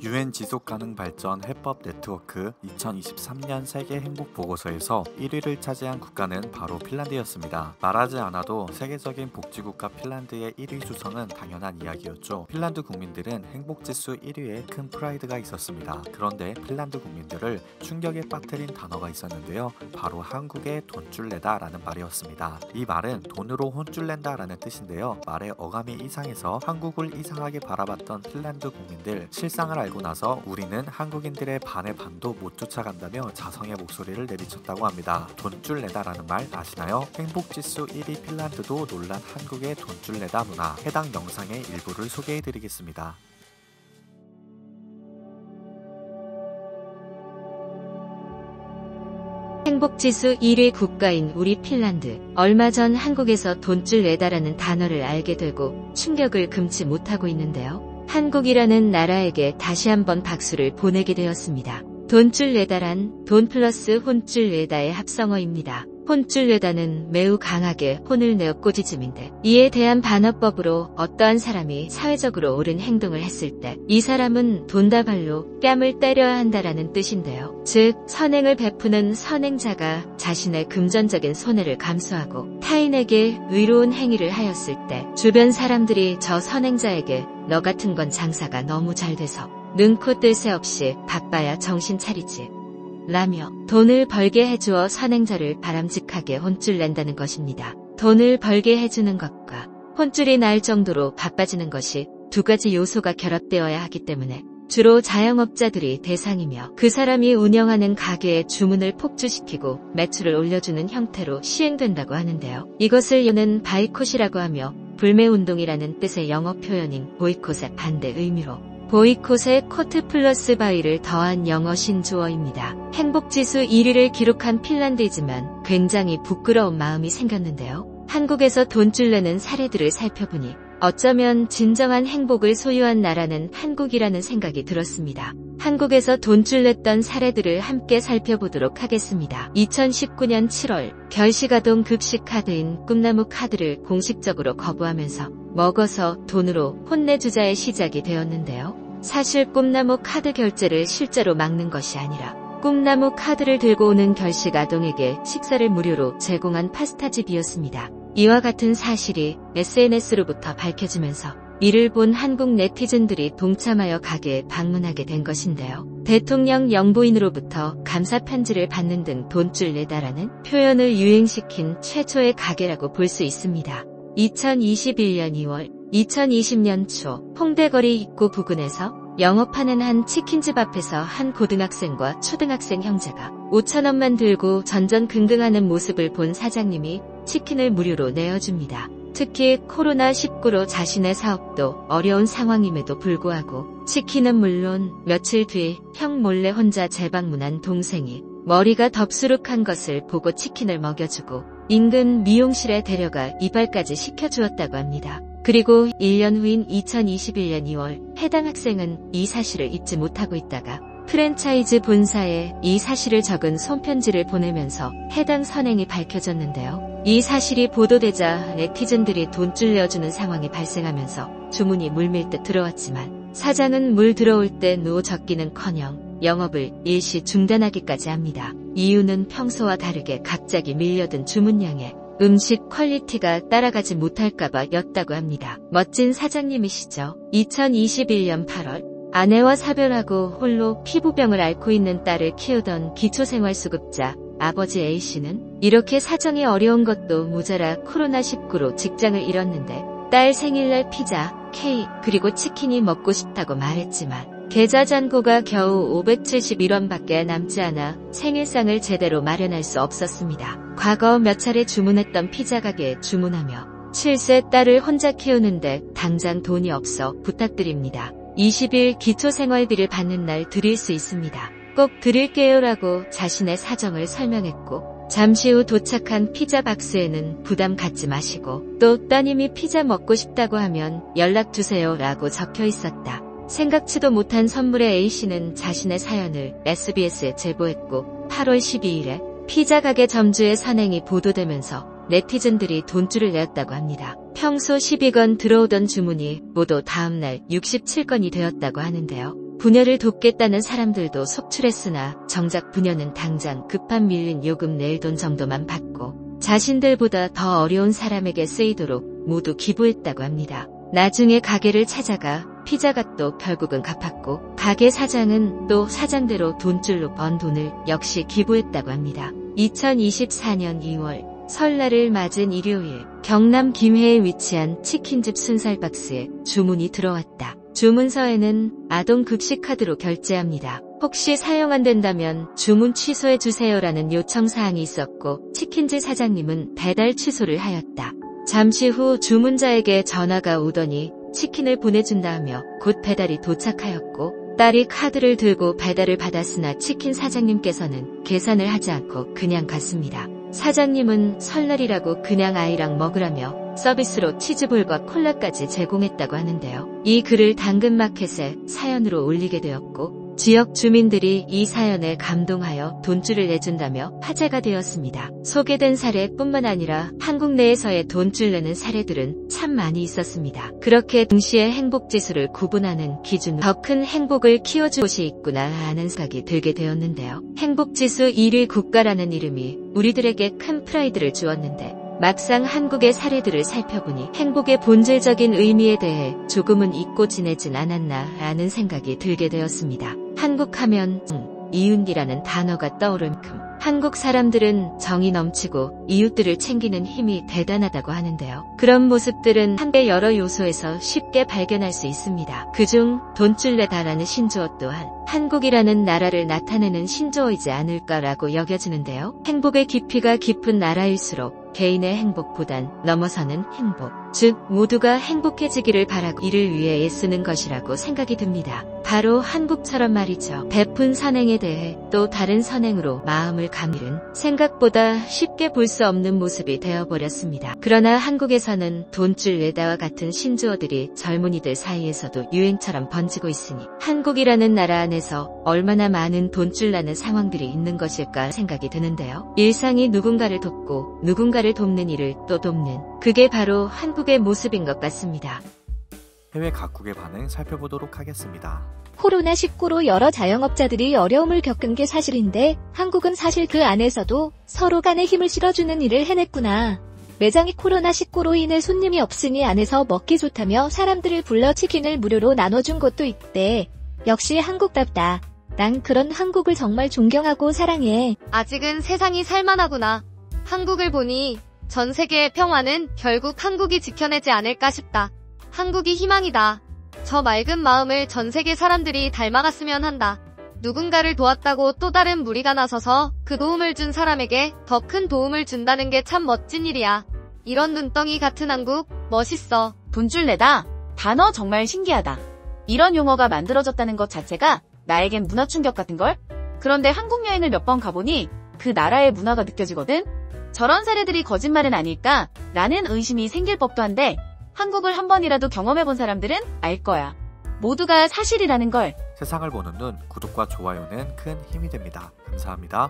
UN 지속가능 발전 해법 네트워크 2023년 세계 행복 보고서에서 1위를 차지한 국가는 바로 핀란드였습니다. 말하지 않아도 세계적인 복지국가 핀란드의 1위 수성은 당연한 이야기였죠. 핀란드 국민들은 행복지수 1위에 큰 프라이드가 있었습니다. 그런데 핀란드 국민들을 충격에 빠뜨린 단어가 있었는데요. 바로 한국의 돈줄 내다 라는 말이었습니다. 이 말은 돈으로 혼줄 낸다 라는 뜻인데요. 말의 어감이 이상해서 한국을 이상하게 바라봤던 핀란드 국민들, 실상을 알고 나서 우리는 한국인들의 반의 반도 못 쫓아간다며 자성의 목소리를 내비쳤다고 합니다. 돈줄 내다 라는 말 아시나요? 행복지수 1위 핀란드도 놀란 한국의 돈줄 내다 문화, 해당 영상의 일부를 소개해드리겠습니다. 행복지수 1위 국가인 우리 핀란드. 얼마 전 한국에서 돈줄 내다라는 단어를 알게 되고 충격을 금치 못하고 있는데요. 한국이라는 나라에게 다시 한번 박수를 보내게 되었습니다. 돈줄 내다란 돈 플러스 혼줄 내다의 합성어입니다. 혼줄 내다는 매우 강하게 혼을 내어 꼬지즘인데, 이에 대한 반어법으로 어떠한 사람이 사회적으로 옳은 행동을 했을 때 이 사람은 돈다발로 뺨을 때려야 한다라는 뜻인데요. 즉 선행을 베푸는 선행자가 자신의 금전적인 손해를 감수하고 타인에게 의로운 행위를 하였을 때 주변 사람들이 저 선행자에게 너 같은 건 장사가 너무 잘 돼서 능코 뜰 새 없이 바빠야 정신 차리지 라며 돈을 벌게 해주어 선행자를 바람직하게 혼줄 낸다는 것입니다. 돈을 벌게 해주는 것과 혼줄이 날 정도로 바빠지는 것이 두 가지 요소가 결합되어야 하기 때문에 주로 자영업자들이 대상이며 그 사람이 운영하는 가게의 주문을 폭주시키고 매출을 올려주는 형태로 시행된다고 하는데요. 이것을 여는 바이콧이라고 하며 불매운동이라는 뜻의 영어 표현인 보이콧의 반대 의미로 보이콧에 코트 플러스 바이를 더한 영어 신조어입니다. 행복지수 1위를 기록한 핀란드이지만 굉장히 부끄러운 마음이 생겼는데요. 한국에서 돈줄 내는 사례들을 살펴보니 어쩌면 진정한 행복을 소유한 나라는 한국이라는 생각이 들었습니다. 한국에서 돈줄 냈던 사례들을 함께 살펴보도록 하겠습니다. 2019년 7월 결시가동 급식 카드인 꿈나무 카드를 공식적으로 거부하면서 먹어서 돈으로 혼내주자의 시작이 되었는데요. 사실 꿈나무 카드 결제를 실제로 막는 것이 아니라 꿈나무 카드를 들고 오는 결시가동에게 식사를 무료로 제공한 파스타집이었습니다. 이와 같은 사실이 SNS로부터 밝혀지면서 이를 본 한국 네티즌들이 동참하여 가게에 방문하게 된 것인데요. 대통령 영부인으로부터 감사 편지를 받는 등 돈줄 내다라는 표현을 유행시킨 최초의 가게라고 볼 수 있습니다. 2021년 2월, 2020년 초 홍대거리 입구 부근에서 영업하는 한 치킨집 앞에서 한 고등학생과 초등학생 형제가 5,000원만 들고 전전긍긍하는 모습을 본 사장님이 치킨을 무료로 내어줍니다. 특히 코로나19로 자신의 사업도 어려운 상황임에도 불구하고 치킨은 물론 며칠 뒤 형 몰래 혼자 재방문한 동생이 머리가 덥수룩한 것을 보고 치킨을 먹여주고 인근 미용실에 데려가 이발까지 시켜주었다고 합니다. 그리고 1년 후인 2021년 2월 해당 학생은 이 사실을 잊지 못하고 있다가 프랜차이즈 본사에 이 사실을 적은 손편지를 보내면서 해당 선행이 밝혀졌는데요. 이 사실이 보도되자 네티즌들이 돈줄 내어주는 상황이 발생하면서 주문이 물밀듯 들어왔지만 사장은 물 들어올 때 노 적기는커녕 영업을 일시 중단하기까지 합니다. 이유는 평소와 다르게 갑자기 밀려든 주문량에 음식 퀄리티가 따라가지 못할까봐 였다고 합니다. 멋진 사장님이시죠. 2021년 8월 아내와 사별하고 홀로 피부병을 앓고 있는 딸을 키우던 기초생활수급자 아버지 A씨는 이렇게 사정이 어려운 것도 모자라 코로나19로 직장을 잃었는데 딸 생일날 피자, 케이크 그리고 치킨이 먹고 싶다고 말했지만 계좌 잔고가 겨우 571원밖에 남지 않아 생일상을 제대로 마련할 수 없었습니다. 과거 몇 차례 주문했던 피자 가게에 주문하며 7세 딸을 혼자 키우는데 당장 돈이 없어 부탁드립니다. 20일 기초생활비를 받는 날 드릴 수 있습니다. 꼭 드릴게요라고 자신의 사정을 설명했고 잠시 후 도착한 피자 박스에는 부담 갖지 마시고 또 따님이 피자 먹고 싶다고 하면 연락 주세요 라고 적혀 있었다. 생각지도 못한 선물의 A씨는 자신의 사연을 SBS에 제보했고 8월 12일에 피자 가게 점주의 선행이 보도되면서 네티즌들이 돈줄을 내었다고 합니다. 평소 12건 들어오던 주문이 모두 다음날 67건이 되었다고 하는데요. 부녀를 돕겠다는 사람들도 속출했으나 정작 부녀는 당장 급한 밀린 요금 낼 돈 정도만 받고 자신들보다 더 어려운 사람에게 쓰이도록 모두 기부했다고 합니다. 나중에 가게를 찾아가 피자값도 결국은 갚았고 가게 사장은 또 사장대로 돈줄로 번 돈을 역시 기부했다고 합니다. 2024년 2월 설날을 맞은 일요일 경남 김해에 위치한 치킨집 순살박스에 주문이 들어왔다. 주문서에는 아동 급식카드로 결제합니다. 혹시 사용 안 된다면 주문 취소해 주세요라는 요청사항이 있었고 치킨집 사장님은 배달 취소를 하였다. 잠시 후 주문자에게 전화가 오더니 치킨을 보내준다며 곧 배달이 도착하였고 딸이 카드를 들고 배달을 받았으나 치킨 사장님께서는 계산을 하지 않고 그냥 갔습니다. 사장님은 설날이라고 그냥 아이랑 먹으라며 서비스로 치즈볼과 콜라까지 제공했다고 하는데요. 이 글을 당근마켓에 사연으로 올리게 되었고 지역 주민들이 이 사연에 감동하여 돈줄을 내준다며 화제가 되었습니다. 소개된 사례뿐만 아니라 한국 내에서의 돈줄 내는 사례들은 참 많이 있었습니다. 그렇게 동시에 행복지수를 구분하는 기준으로 더 큰 행복을 키워줄 곳이 있구나 하는 생각이 들게 되었는데요. 행복지수 1위 국가라는 이름이 우리들에게 큰 프라이드를 주었는데 막상 한국의 사례들을 살펴보니 행복의 본질적인 의미에 대해 조금은 잊고 지내진 않았나 하는 생각이 들게 되었습니다. 한국하면 이웃이라는 단어가 떠오를 만큼 한국 사람들은 정이 넘치고 이웃들을 챙기는 힘이 대단하다고 하는데요. 그런 모습들은 한국의 여러 요소에서 쉽게 발견할 수 있습니다. 그중 돈줄내다라는 신조어 또한 한국이라는 나라를 나타내는 신조어이지 않을까라고 여겨지는데요. 행복의 깊이가 깊은 나라일수록 개인의 행복보단 넘어서는 행복, 즉 모두가 행복해지기를 바라고 이를 위해 애쓰는 것이라고 생각이 듭니다. 바로 한국처럼 말이죠. 베푼 선행에 대해 또 다른 선행으로 마음을 감일은 생각보다 쉽게 볼 수 없는 모습이 되어버렸습니다. 그러나 한국에서는 돈줄 내다와 같은 신조어들이 젊은이들 사이에서도 유행처럼 번지고 있으니 한국이라는 나라 안에서 얼마나 많은 돈줄 나는 상황들이 있는 것일까 생각이 드는데요. 일상이 누군가를 돕고 누군가를 돕는 일을 또 돕는 그게 바로 한국의 모습인 것 같습니다. 해외 각국의 반응 살펴보도록 하겠습니다. 코로나19로 여러 자영업자들이 어려움을 겪은 게 사실인데 한국은 사실 그 안에서도 서로 간에 힘을 실어주는 일을 해냈구나. 매장이 코로나19로 인해 손님이 없으니 안에서 먹기 좋다며 사람들을 불러 치킨을 무료로 나눠준 곳도 있대. 역시 한국답다. 난 그런 한국을 정말 존경하고 사랑해. 아직은 세상이 살만하구나. 한국을 보니 전 세계의 평화는 결국 한국이 지켜내지 않을까 싶다. 한국이 희망이다. 저 맑은 마음을 전 세계 사람들이 닮아갔으면 한다. 누군가를 도왔다고 또 다른 무리가 나서서 그 도움을 준 사람에게 더 큰 도움을 준다는 게 참 멋진 일이야. 이런 눈덩이 같은 한국, 멋있어. 돈줄내다. 단어 정말 신기하다. 이런 용어가 만들어졌다는 것 자체가 나에겐 문화 충격 같은걸? 그런데 한국 여행을 몇 번 가보니 그 나라의 문화가 느껴지거든? 저런 사례들이 거짓말은 아닐까? 라는 의심이 생길 법도 한데 한국을 한 번이라도 경험해본 사람들은 알 거야. 모두가 사실이라는 걸. 세상을 보는 눈, 구독과 좋아요는 큰 힘이 됩니다. 감사합니다.